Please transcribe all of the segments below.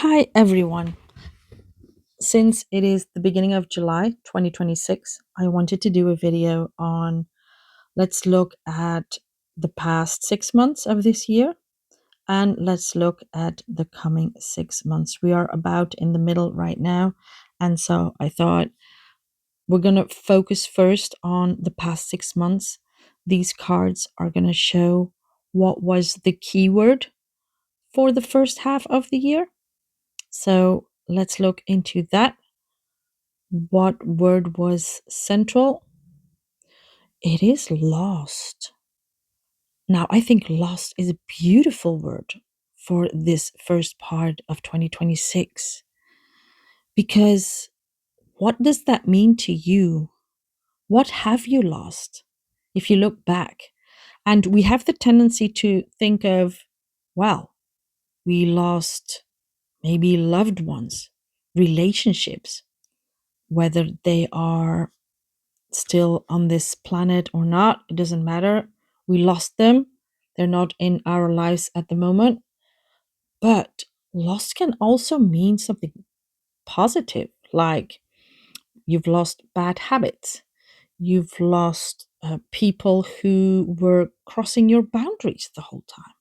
Hi everyone. Since it is the beginning of July 2026, I wanted to do a video on let's look at the past 6 months of this year and let's look at the coming 6 months. We are about in the middle right now, and so I thought we're going to focus first on the past 6 months. These cards are going to show what was the keyword for the first half of the year. So let's look into that. What word was central? It is lost. Now, I think lost is a beautiful word for this first part of 2026 because what does that mean to you? What have you lost if you look back? And we have the tendency to think of, well, we lost maybe loved ones, relationships, whether they are still on this planet or not, it doesn't matter. We lost them. They're not in our lives at the moment. But lost can also mean something positive, like you've lost bad habits. You've lost people who were crossing your boundaries the whole time.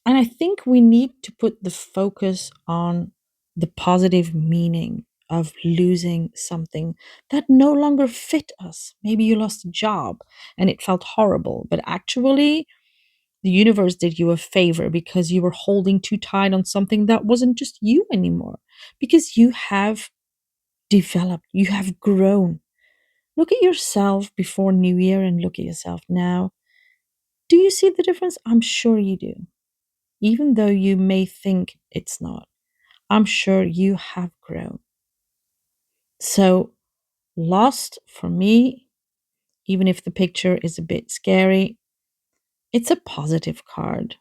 And I think we need to put the focus on the positive meaning of losing something that no longer fit us. Maybe you lost a job and it felt horrible, but actually, the universe did you a favor because you were holding too tight on something that wasn't just you anymore. Because you have developed, you have grown. Look at yourself before New Year and look at yourself now. Do you see the difference? I'm sure you do. Even though you may think it's not, I'm sure you have grown. So, lost for me, even if the picture is a bit scary, it's a positive card.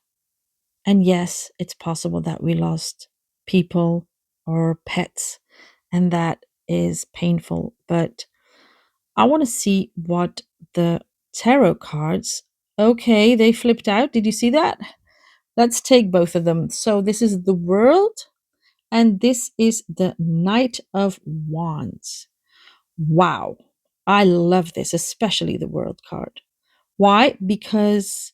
And yes, it's possible that we lost people or pets, and that is painful. But I want to see what the tarot cards. Okay, they flipped out. Did you see that? Let's take both of them. So, this is the world. And this is the Knight of Wands. Wow. I love this, especially the World card. Why? Because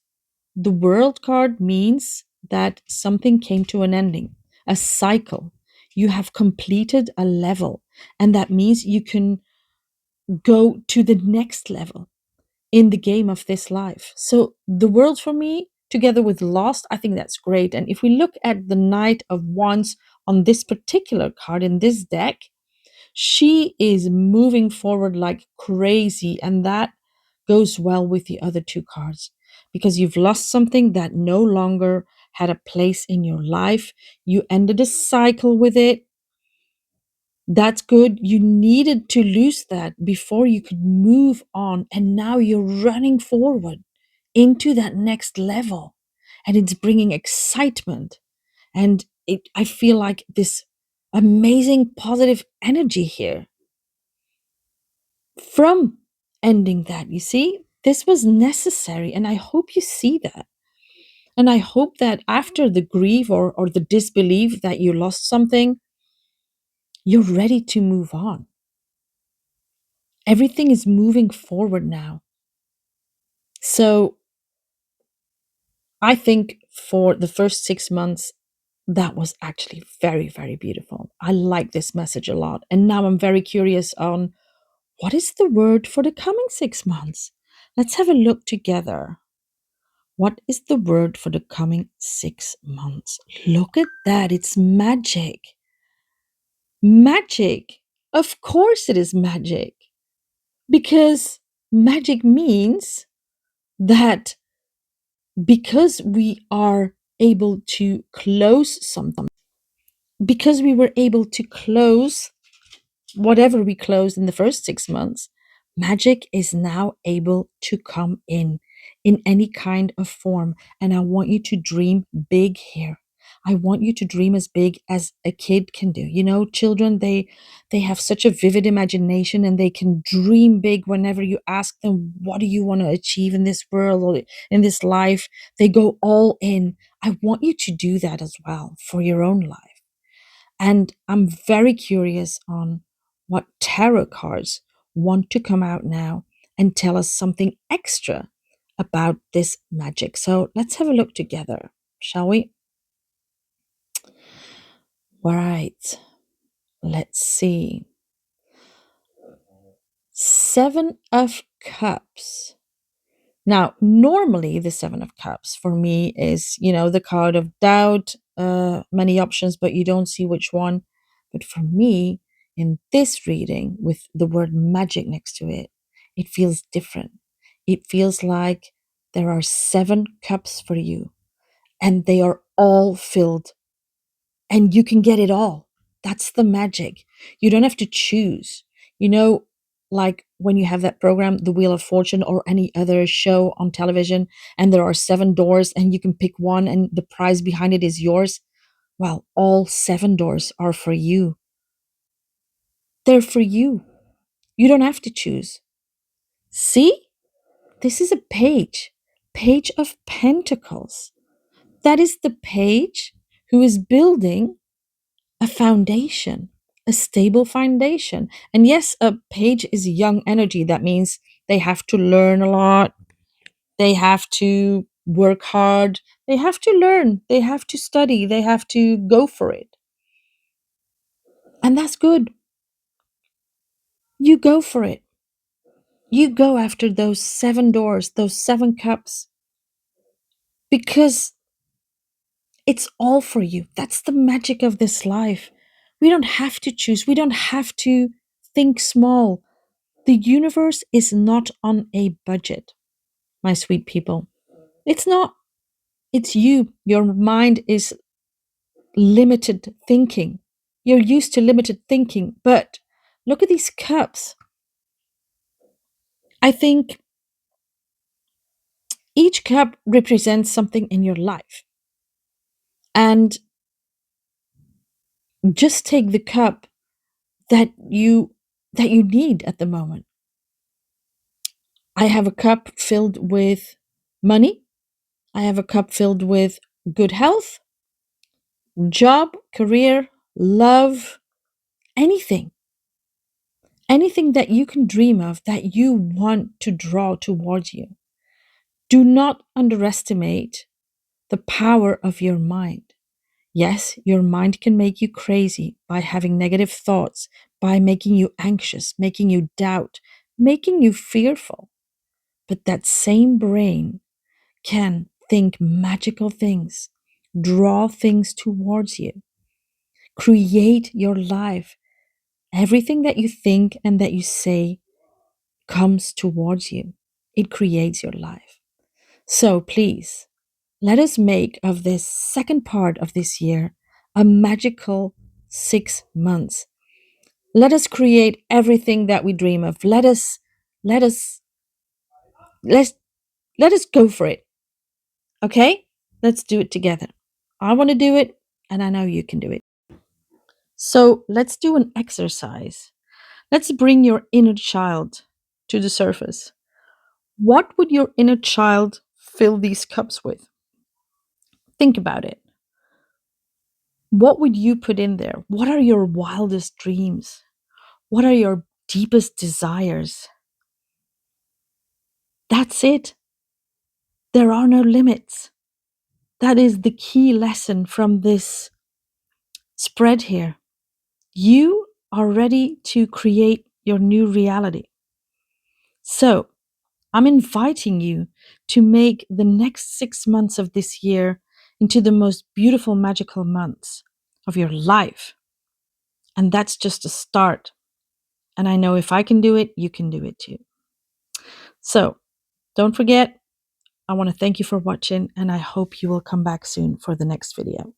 the World card means that something came to an ending, a cycle. You have completed a level, and that means you can go to the next level in the game of this life. So, the World for me, together with Lost, I think that's great. And if we look at the Knight of Wands on this particular card in this deck, she is moving forward like crazy, and that goes well with the other two cards because you've lost something that no longer had a place in your life. You ended a cycle with it. That's good. You needed to lose that before you could move on, and now you're running forward into that next level, and it's bringing excitement. And I feel like this amazing positive energy here from ending that. You see, this was necessary, and I hope you see that. And I hope that after the grief or the disbelief that you lost something, you're ready to move on. Everything is moving forward now. So I think for the first 6 months, that was actually very, very beautiful. I like this message a lot. And now I'm very curious on what is the word for the coming 6 months? Let's have a look together. What is the word for the coming 6 months? Look at that. It's magic. Magic. Of course, it is magic. Because magic means that because we are able to close something, because we were able to close whatever we closed in the first 6 months, magic is now able to come in any kind of form. And I want you to dream big here. I want you to dream as big as a kid can do. You know, children, they have such a vivid imagination and they can dream big whenever you ask them, what do you want to achieve in this world or in this life? They go all in. I want you to do that as well for your own life. And I'm very curious on what tarot cards want to come out now and tell us something extra about this magic. So let's have a look together, shall we? Right, let's see. Seven of Cups. Now, normally the Seven of Cups for me is, the card of doubt, many options, but you don't see which one. But for me, in this reading with the word magic next to it, it feels different. It feels like there are seven cups for you and they are all filled and you can get it all. That's the magic. You don't have to choose. You know, like when you have that program, The Wheel of Fortune, or any other show on television, and there are seven doors and you can pick one and the prize behind it is yours. Well, all seven doors are for you. They're for you. You don't have to choose. See? This is a page of pentacles. That is the page who is building a foundation, a stable foundation. And yes, a page is young energy. That means they have to learn a lot. They have to work hard. They have to learn. They have to study. They have to go for it. And that's good. You go for it. You go after those seven doors, those seven cups, because it's all for you. That's the magic of this life. We don't have to choose. We don't have to think small. The universe is not on a budget, my sweet people. It's not. It's you. Your mind is limited thinking. You're used to limited thinking. But look at these cups. I think each cup represents something in your life. And just take the cup that you need at the moment. I have a cup filled with money. I have a cup filled with good health, job, career, love, anything. Anything that you can dream of that you want to draw towards you. Do not underestimate the power of your mind. Yes, your mind can make you crazy by having negative thoughts, by making you anxious, making you doubt, making you fearful. But that same brain can think magical things, draw things towards you, create your life. Everything that you think and that you say comes towards you. It creates your life. So please, let us make of this second part of this year a magical 6 months. Let us create everything that we dream of. Let us let's let us go for it. Okay? Let's do it together. I want to do it and I know you can do it. So, let's do an exercise. Let's bring your inner child to the surface. What would your inner child fill these cups with? Think about it. What would you put in there? What are your wildest dreams? What are your deepest desires? That's it. There are no limits. That is the key lesson from this spread here. You are ready to create your new reality. So, I'm inviting you to make the next 6 months of this year into the most beautiful, magical months of your life. And that's just a start. And I know if I can do it, you can do it too. So don't forget, I want to thank you for watching, and I hope you will come back soon for the next video.